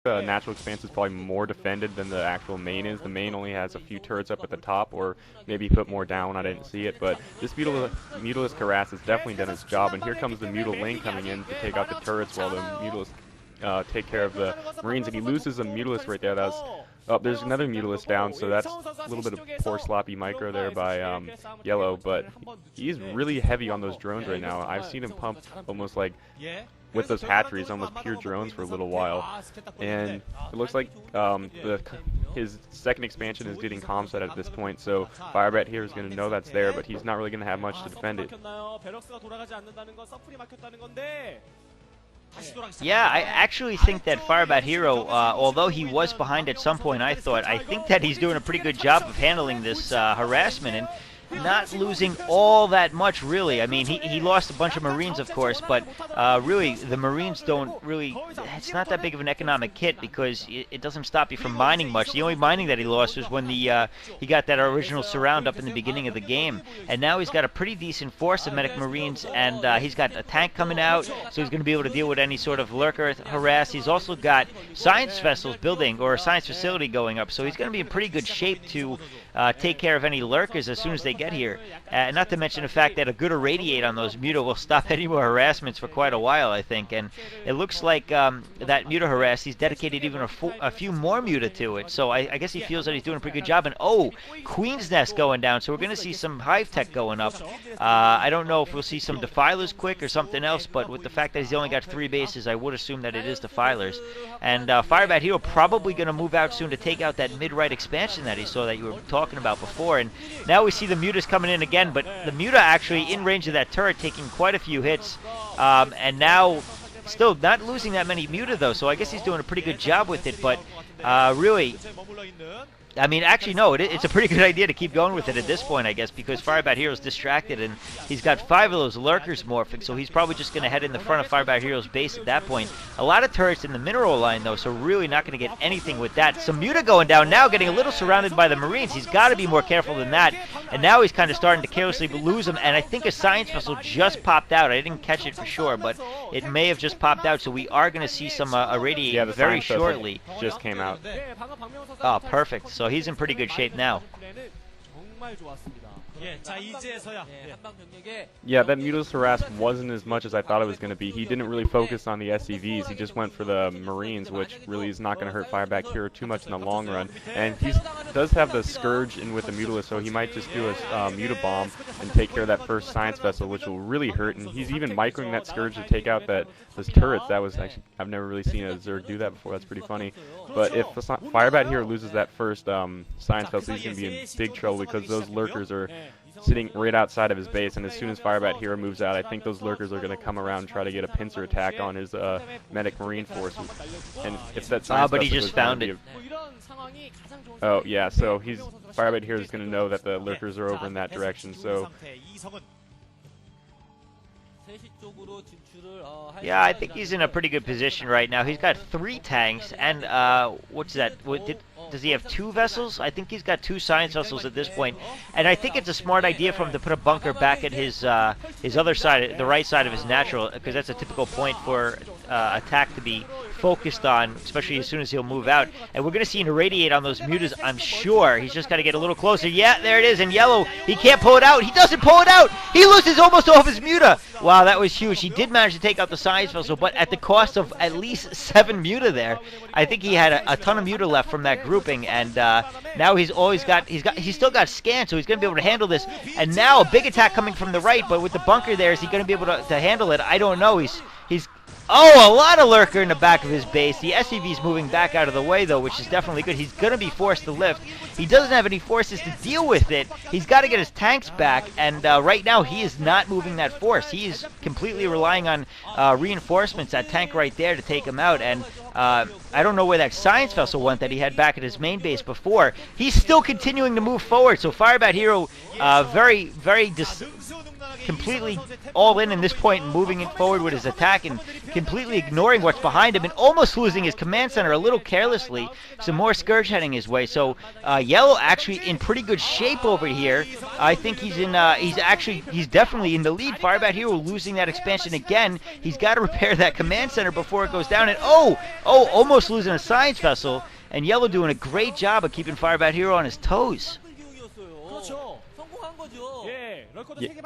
Natural Expanse is probably more defended than the actual main is. The main only has a few turrets up at the top, or maybe put more down. I didn't see it, but this Mutalisk Harass has definitely done its job. And here comes the Mutal Lane coming in to take out the turrets while the Mutalisk take care of the Marines. And he loses a Mutalisk right there. That was there's another Mutalisk down, so that's a little bit of poor sloppy micro there by YellOw, but he's really heavy on those drones right now. I've seen him pump almost like with those hatcheries, almost pure drones for a little while, and it looks like his second expansion is getting comm set at this point, so FirebatHero is going to know that's there, but he's not really going to have much to defend it. Yeah, I actually think that FirebatHero, although he was behind at some point, I think that he's doing a pretty good job of handling this harassment and not losing all that much, really. I mean, he lost a bunch of Marines, of course, but really, the Marines don't really, it's not that big of an economic hit because it doesn't stop you from mining much. The only mining that he lost was when he got that original surround up in the beginning of the game. And now he's got a pretty decent force of medic Marines, and he's got a tank coming out, so he's going to be able to deal with any sort of lurker harass. He's also got science vessels building, or a science facility going up, so he's going to be in pretty good shape to take care of any lurkers as soon as they get here. Not to mention the fact that a good irradiate on those muta will stop any more harassments for quite a while, I think. And it looks like that muta harass, he's dedicated even a few more muta to it. So I guess he feels that he's doing a pretty good job. And Queen's Nest going down, so we're going to see some Hive tech going up. I don't know if we'll see some Defilers quick or something else, but with the fact that he's only got 3 bases, I would assume that it is Defilers. And FirebatHero probably going to move out soon to take out that mid-right expansion that he saw that you were talking about before. And now we see the mutas coming in again, but the muta actually in range of that turret, taking quite a few hits, and now still not losing that many muta though, so I guess he's doing a pretty good job with it. But really, I mean, actually, no, it's a pretty good idea to keep going with it at this point, I guess, because FirebatHero's distracted, and he's got 5 of those lurkers morphing, so he's probably just going to head in the front of FirebatHero's base at that point. A lot of turrets in the mineral line, though, so really not going to get anything with that. Some muta going down now, getting a little surrounded by the Marines. He's got to be more careful than that, and now he's kind of starting to carelessly lose them, and I think a science vessel just popped out. I didn't catch it for sure, but it may have just popped out, so we are going to see some irradiate very shortly. Just came out. Oh, perfect. So he's in pretty good shape now. Yeah, that Mutalisk Harass wasn't as much as I thought it was going to be. He didn't really focus on the SCVs. He just went for the Marines, which really is not going to hurt FirebatHero too much in the long run. And he does have the Scourge in with the Mutalisk, so he might just do a Muta Bomb and take care of that first Science Vessel, which will really hurt. And he's even microing that Scourge to take out those turrets. That was actually, I've never really seen a Zerg do that before. That's pretty funny. But if FirebatHero loses that first Science Vessel, he's going to be in big trouble because those lurkers are sitting right outside of his base, and as soon as FirebatHero moves out, I think those lurkers are going to come around and try to get a pincer attack on his medic Marine force. And if that science but he just found it. Oh yeah, so FirebatHero is going to know that the lurkers are over in that direction. So yeah, I think he's in a pretty good position right now. He's got 3 tanks, and what's that? Does he have 2 vessels? I think he's got 2 science vessels at this point, and I think it's a smart idea for him to put a bunker back at his other side, the right side of his natural, because that's a typical point for attack to be focused on, especially as soon as he'll move out. And we're going to see an irradiate on those mutas, I'm sure. He's just got to get a little closer. Yeah, there it is. And YellOw, he can't pull it out. He doesn't pull it out. He loses almost all of his muta. Wow, that was huge. He did manage to take out the science vessel, but at the cost of at least 7 muta there. I think he had a ton of muta left from that grouping, and now he's still got scan, so he's going to be able to handle this. And now a big attack coming from the right, but with the bunker there, is he going to be able to handle it? I don't know. Oh, a lot of lurker in the back of his base. The SCV's moving back out of the way, though, which is definitely good. He's going to be forced to lift. He doesn't have any forces to deal with it. He's got to get his tanks back, and right now he is not moving that force. He is completely relying on reinforcements, that tank right there, to take him out. And I don't know where that science vessel went that he had back at his main base before. He's still continuing to move forward, so FirebatHero very completely all in this point and moving it forward with his attack and completely ignoring what's behind him and almost losing his command center a little carelessly. Some more Scourge heading his way. So YellOw actually in pretty good shape over here. I think he's in. He's definitely in the lead. FirebatHero losing that expansion again. He's got to repair that command center before it goes down. And almost losing a science vessel. And YellOw doing a great job of keeping FirebatHero on his toes.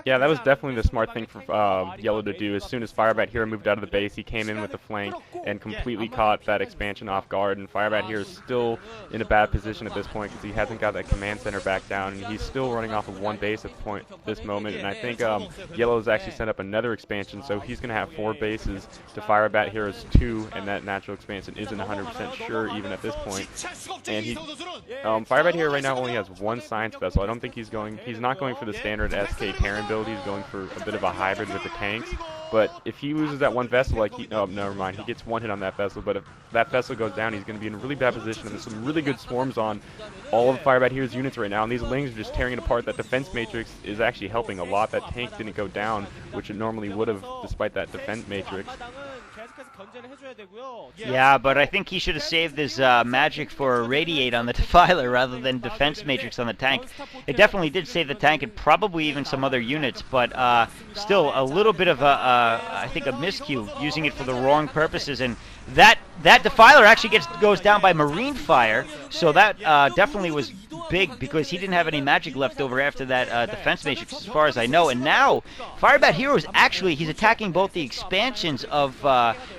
Yeah, that was definitely the smart thing for YellOw to do. As soon as FirebatHero moved out of the base, he came in with the flank and completely caught that expansion off guard. And FirebatHero is still in a bad position at this point because he hasn't got that command center back down, and he's still running off of one base at this moment. And I think YellOw has actually set up another expansion, so he's going to have 4 bases to FirebatHero's 2, and that natural expansion isn't 100% sure even at this point. And FirebatHero right now only has 1 science vessel. I don't think he's not going for the standard SK Terran build. He's going for a bit of a hybrid with the tanks. But if he loses that 1 vessel, never mind, he gets 1 hit on that vessel. But if that vessel goes down, he's going to be in a really bad position. And there's some really good swarms on all of FirebatHero's units right now, and these Lings are just tearing it apart. That defense matrix is actually helping a lot. That tank didn't go down, which it normally would have, despite that defense matrix. Yeah, but I think he should have saved his magic for Radiate on the Defiler rather than Defense Matrix on the tank. It definitely did save the tank and probably even some other units, but still a little bit of I think a miscue using it for the wrong purposes. And that Defiler actually goes down by Marine Fire, so that definitely was big because he didn't have any magic left over after that defense matrix as far as I know. And now FirebatHero is he's attacking both the expansions of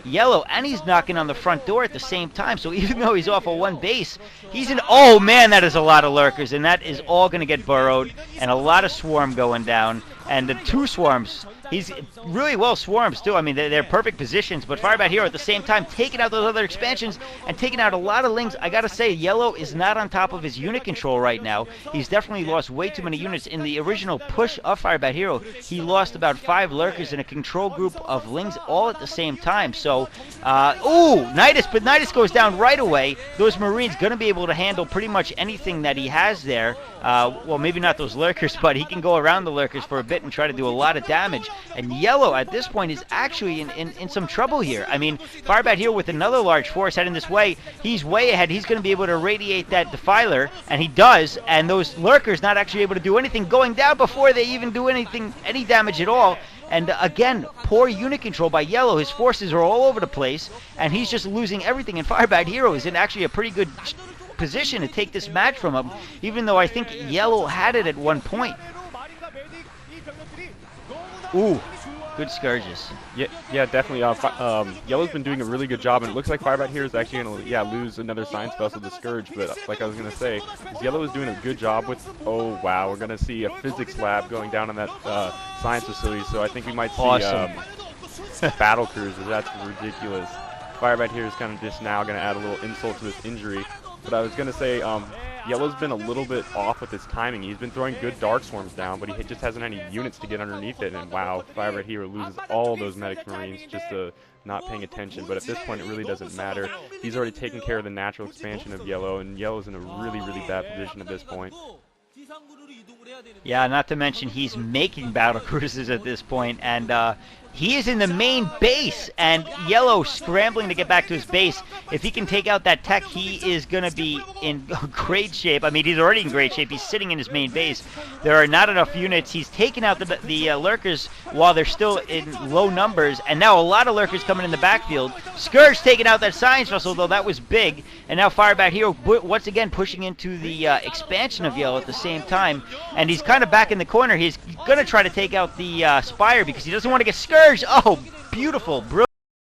YellOw and he's knocking on the front door at the same time. So even though he's off of 1 base, he's in, oh man, that is a lot of lurkers, and that is all going to get burrowed and a lot of swarm going down. And the 2 swarms, he's really well swarms too. I mean, they're perfect positions, but FirebatHero at the same time taking out those other expansions and taking out a lot of Lings. I gotta say, YellOw is not on top of his unit control right now. He's definitely lost way too many units. In the original push of FirebatHero, he lost about 5 lurkers in a control group of Lings all at the same time. So, Nidus, but Nidus goes down right away. Those Marines gonna be able to handle pretty much anything that he has there. Well, maybe not those lurkers, but he can go around the lurkers for a bit and try to do a lot of damage. And YellOw at this point is actually in some trouble here. I mean, FirebatHero with another large force heading this way, he's way ahead. He's going to be able to radiate that Defiler, and he does, and those lurkers not actually able to do anything, going down before they even do any damage at all. And again, poor unit control by YellOw. His forces are all over the place, and he's just losing everything. And FirebatHero is in actually a pretty good position to take this match from him, even though I think YellOw had it at one point. Ooh, good Scourges. Yeah, definitely. YellOw's been doing a really good job, and it looks like FirebatHero is actually going to lose another science vessel to Scourge. But like I was going to say, YellOw is doing a good job with. Oh wow, we're going to see a physics lab going down on that science facility. So I think we might see battlecruisers. That's ridiculous. FirebatHero is kind of just now going to add a little insult to this injury. But I was going to say, YellOw's been a little bit off with his timing. He's been throwing good Dark Swarms down, but he just hasn't any units to get underneath it. And wow, FirebatHero loses all those Medic Marines just not paying attention. But at this point, it really doesn't matter. He's already taken care of the natural expansion of YellOw, and YellOw's in a really, really bad position at this point. Yeah, not to mention he's making battlecruisers at this point, and he is in the main base, and YellOw scrambling to get back to his base. If he can take out that tech, he is going to be in great shape. I mean, he's already in great shape. He's sitting in his main base. There are not enough units. He's taken out the lurkers while they're still in low numbers, and now a lot of lurkers coming in the backfield. Scourge taking out that science vessel, though that was big, and now FirebatHero once again pushing into the expansion of YellOw at the same time, and he's kind of back in the corner. He's going to try to take out the Spire because he doesn't want to get Scourge. Oh, beautiful, brilliant.